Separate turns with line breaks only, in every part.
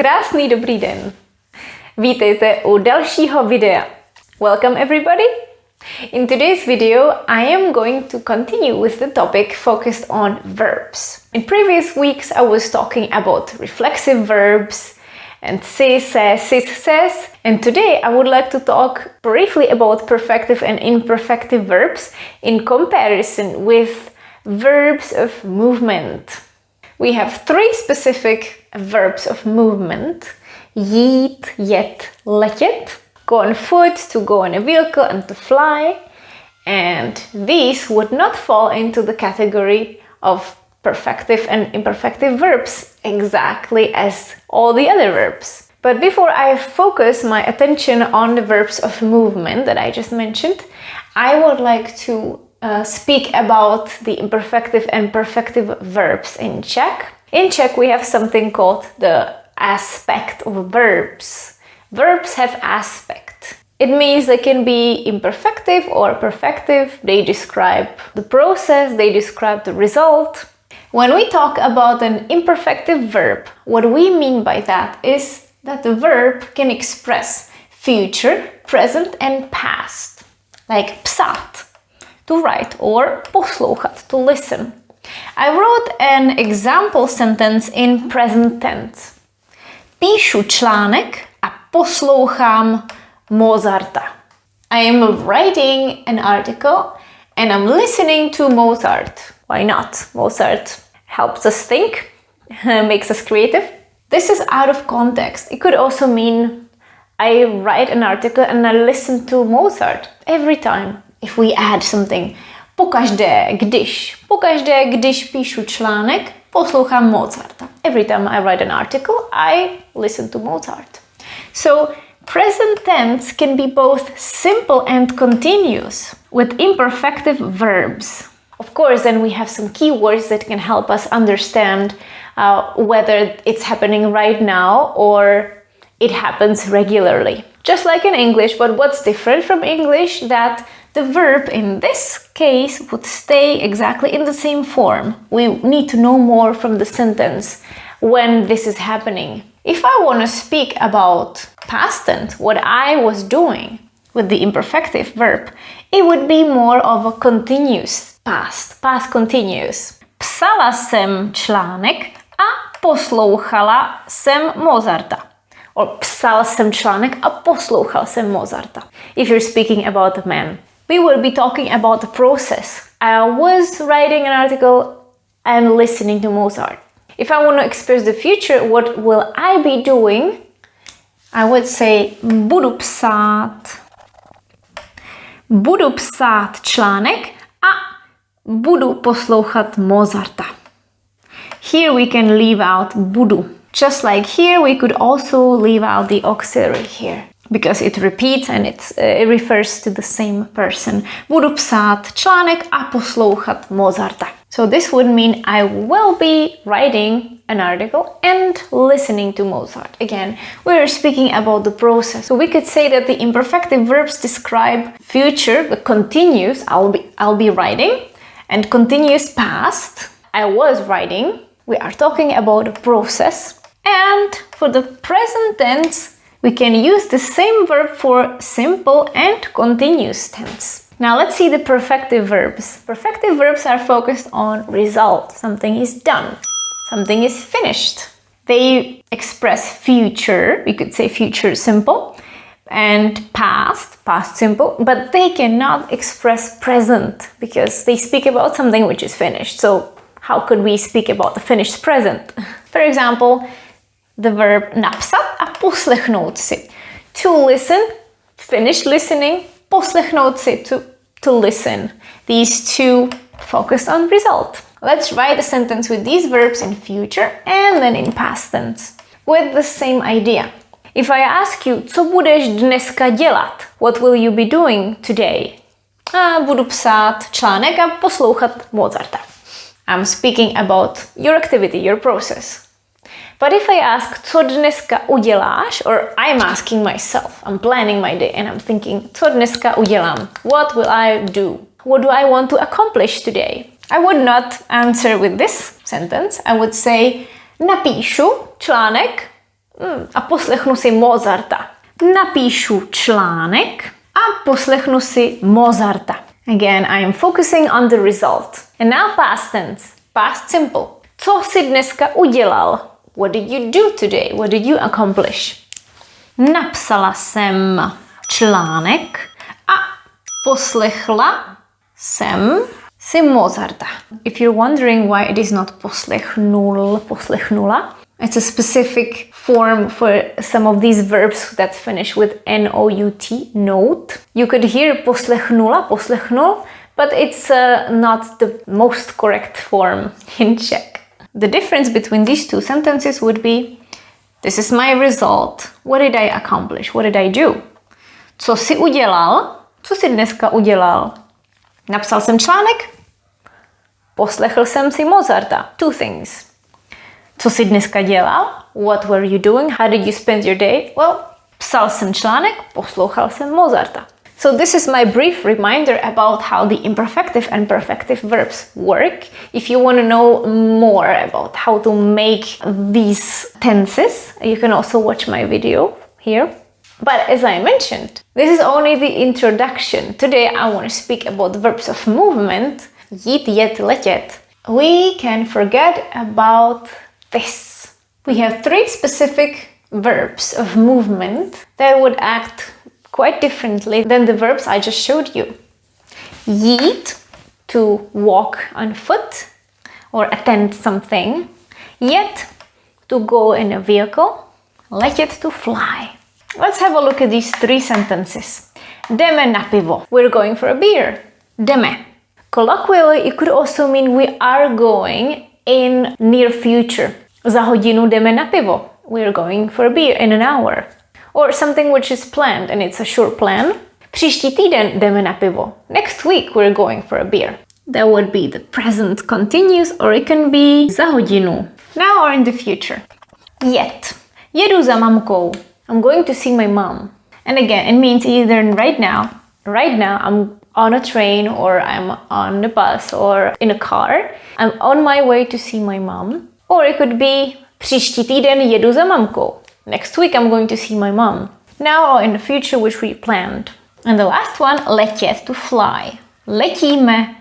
Krásný dobrý den. Vítejte u dalšího videa. Welcome everybody. In today's video, I am going to continue with the topic focused on verbs. In previous weeks, I was talking about reflexive verbs and says, and today I would like to talk briefly about perfective and imperfective verbs in comparison with verbs of movement. We have three specific verbs of movement: jít, jet, letět. Go on foot, to go in a vehicle, and to fly. And these would not fall into the category of perfective and imperfective verbs exactly as all the other verbs. But before I focus my attention on the verbs of movement that I just mentioned, I would like to speak about the imperfective and perfective verbs in Czech. In Czech, we have something called the aspect of verbs. Verbs have aspect. It means they can be imperfective or perfective. They describe the process, they describe the result. When we talk about an imperfective verb, what we mean by that is that the verb can express future, present, and past. Like psát, to write, or poslouchat, to listen. I wrote an example sentence in present tense. Píšu článek a poslouchám Mozarta. I am writing an article and I'm listening to Mozart. Why not? Mozart helps us think, makes us creative. This is out of context. It could also mean I write an article and I listen to Mozart every time. If we add something, pokaždé, když píšu článek, poslouchám Mozarta. Every time I write an article, I listen to Mozart. So, present tense can be both simple and continuous with imperfective verbs. Of course, then we have some keywords that can help us understand whether it's happening right now or it happens regularly. Just like in English, but what's different from English, that the verb in this case would stay exactly in the same form. We need to know more from the sentence when this is happening. If I want to speak about past tense, what I was doing with the imperfective verb, it would be more of a continuous past continuous. Psala jsem článek a poslouchala jsem Mozarta. Or psal jsem článek a poslouchal jsem Mozarta. If you're speaking about a man, we will be talking about the process. I was writing an article and listening to Mozart. If I want to express the future, what will I be doing? I would say budu psát článek a budu poslouchat Mozarta. Here we can leave out budu. Just like here, we could also leave out the auxiliary here, because it repeats and it refers to the same person. Budu psát článek a poslouchat Mozarta. So this would mean I will be writing an article and listening to Mozart. Again, we're speaking about the process. So we could say that the imperfective verbs describe future, the continuous, I'll be writing, and continuous past, I was writing. We are talking about a process. And for the present tense, we can use the same verb for simple and continuous tense. Now let's see the perfective verbs. Perfective verbs are focused on result. Something is done. Something is finished. They express future, we could say future simple, and past simple, but they cannot express present because they speak about something which is finished. So how could we speak about the finished present? For example, the verb napsat a poslechnout si. To listen, finish listening, poslechnout si, to listen. These two focus on result. Let's write a sentence with these verbs in future and then in past tense with the same idea. If I ask you, co budeš dneska dělat? What will you be doing today? Budu psát článek a poslouchat Mozarta. I'm speaking about your activity, your process. But if I ask, co dneska uděláš, or I'm asking myself, I'm planning my day and I'm thinking, co dneska udělám? What will I do? What do I want to accomplish today? I would not answer with this sentence. I would say, napíšu článek a poslechnu si Mozarta. Napíšu článek a poslechnu si Mozarta. Again, I am focusing on the result. And now past tense, past simple. Co jsi dneska udělal? What did you do today? What did you accomplish? Napsala jsem článek a poslechla jsem si Mozarta. If you're wondering why it is not poslechnula, it's a specific form for some of these verbs that finish with N-O-U-T, note. You could hear poslechnul, but it's not the most correct form in Czech. The difference between these two sentences would be, this is my result. What did I accomplish? What did I do? Co jsi udělal? Co jsi dneska udělal? Napsal jsem článek, poslechl jsem si Mozarta. Two things. Co jsi dneska dělal? What were you doing? How did you spend your day? Well, psal jsem článek, poslouchal jsem Mozarta. So this is my brief reminder about how the imperfective and perfective verbs work. If you want to know more about how to make these tenses, you can also watch my video here. But as I mentioned, this is only the introduction. Today I want to speak about the verbs of movement. Jít, jet, letět. We can forget about this. We have 3 specific verbs of movement that would act quite differently than the verbs I just showed you. Jít, to walk on foot or attend something. Jet, to go in a vehicle. Letět, to fly. Let's have a look at these 3 sentences. Jdeme na pivo. We're going for a beer. Jdeme. Colloquially, it could also mean we are going in near future. Za hodinu jdeme na pivo. We're going for a beer in an hour. Or something which is planned and it's a sure plan. Příští týden jdeme na pivo. Next week we're going for a beer. That would be the present continuous, or it can be za hodinu. Now or in the future. Jet. Jedu za mamkou. I'm going to see my mom. And again, it means either right now I'm on a train or I'm on a bus or in a car. I'm on my way to see my mom. Or it could be příští týden jedu za mamkou. Next week I'm going to see my mom. Now or in the future which we planned. And the last one, letět, to fly. Letíme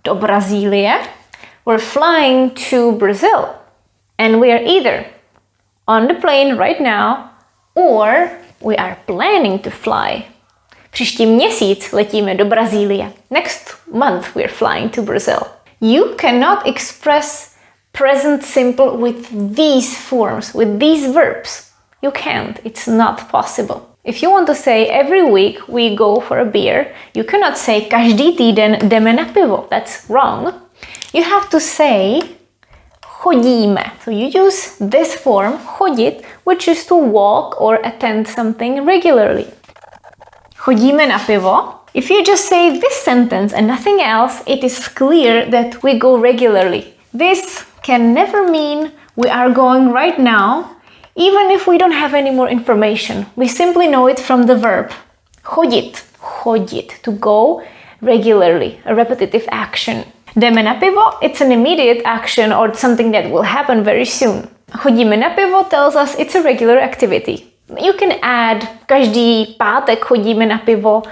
do Brazílie. We're flying to Brazil. And we are either on the plane right now or we are planning to fly. Příští měsíc letíme do Brazílie. Next month we're flying to Brazil. You cannot express present simple with these forms, with these verbs. You can't. It's not possible. If you want to say every week we go for a beer, you cannot say každý týden jdeme na pivo. That's wrong. You have to say chodíme. So you use this form, chodit, which is to walk or attend something regularly. Chodíme na pivo. If you just say this sentence and nothing else, it is clear that we go regularly. This can never mean we are going right now, even if we don't have any more information. We simply know it from the verb. Chodit. Chodit. To go regularly. A repetitive action. Jdeme na pivo, it's an immediate action or something that will happen very soon. Chodíme na pivo tells us it's a regular activity. You can add každý pátek chodíme na pivo,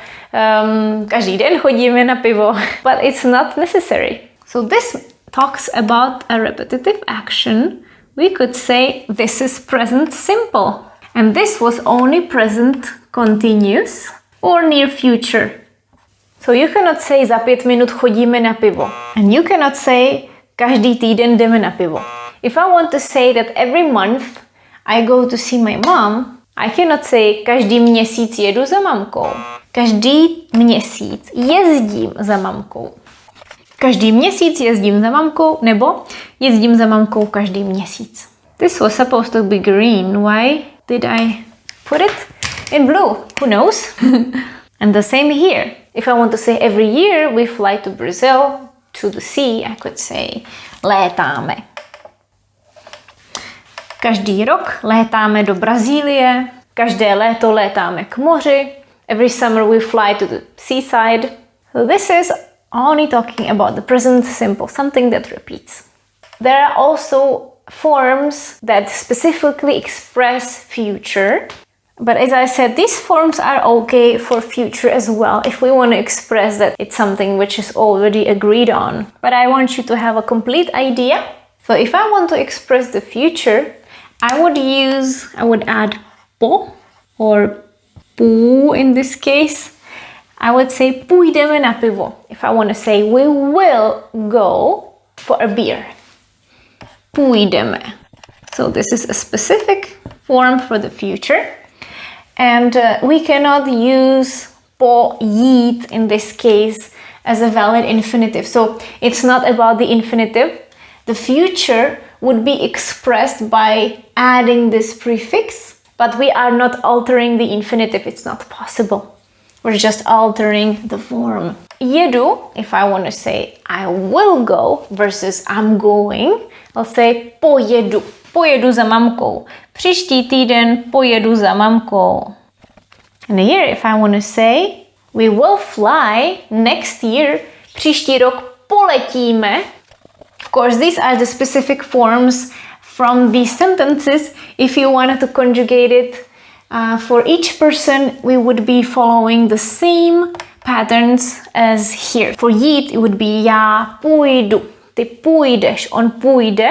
každý den chodíme na pivo, but it's not necessary. So this talks about a repetitive action. We could say this is present simple. And this was only present continuous or near future. So you cannot say za 5 minut chodíme na pivo. And you cannot say každý týden jdeme na pivo. If I want to say that every month I go to see my mom, I cannot say každý měsíc jedu za mamkou. Každý měsíc jezdím za mamkou. Každý měsíc jezdím za mamkou nebo jezdím za mamkou každý měsíc. This was supposed to be green. Why did I put it in blue? Who knows? And the same here. If I want to say every year we fly to Brazil, to the sea, I could say létáme. Každý rok létáme do Brazílie. Každé léto létáme k moři. Every summer we fly to the seaside. So this is only talking about the present simple, something that repeats. There are also forms that specifically express future. But as I said, these forms are okay for future as well, if we want to express that it's something which is already agreed on. But I want you to have a complete idea. So if I want to express the future, I would add po or pu in this case. I would say půjdeme na pivo. If I want to say we will go for a beer. Půjdeme. So this is a specific form for the future. And we cannot use pojít in this case as a valid infinitive. So it's not about the infinitive. The future would be expressed by adding this prefix, but we are not altering the infinitive. It's not possible. We're just altering the form. Jedu, if I want to say I will go versus I'm going, I'll say pojedu. Pojedu za mamkou. Příští týden pojedu za mamkou. And here, if I want to say we will fly next year, příští rok poletíme. Of course, these are the specific forms from these sentences. If you wanted to conjugate it for each person, we would be following the same patterns as here. For jít, it would be já půjdu. Ty půjdeš, on půjde.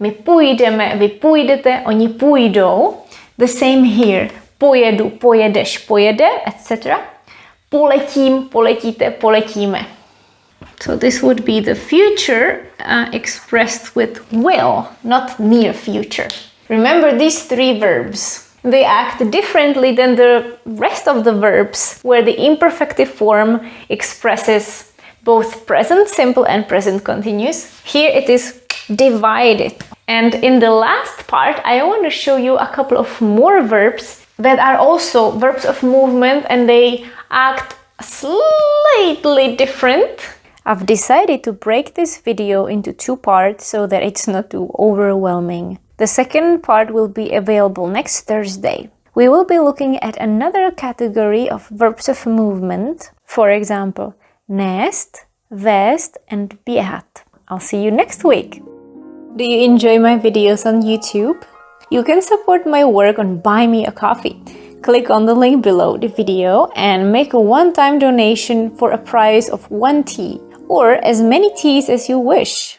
My půjdeme, vy půjdete, oni půjdou. The same here. Pojedu, pojedeš, pojede, etc. Poletím, poletíte, poletíme. So this would be the future expressed with will, not near future. Remember these three verbs. They act differently than the rest of the verbs, where the imperfective form expresses both present simple and present continuous. Here it is divided. And in the last part, I want to show you a couple of more verbs that are also verbs of movement, and they act slightly different. I've decided to break this video into two parts so that it's not too overwhelming. The second part will be available next Thursday. We will be looking at another category of verbs of movement, for example, nést, vést, and běhat. I'll see you next week. Do you enjoy my videos on YouTube? You can support my work on Buy Me a Coffee. Click on the link below the video and make a one-time donation for a price of 1 tea or as many teas as you wish.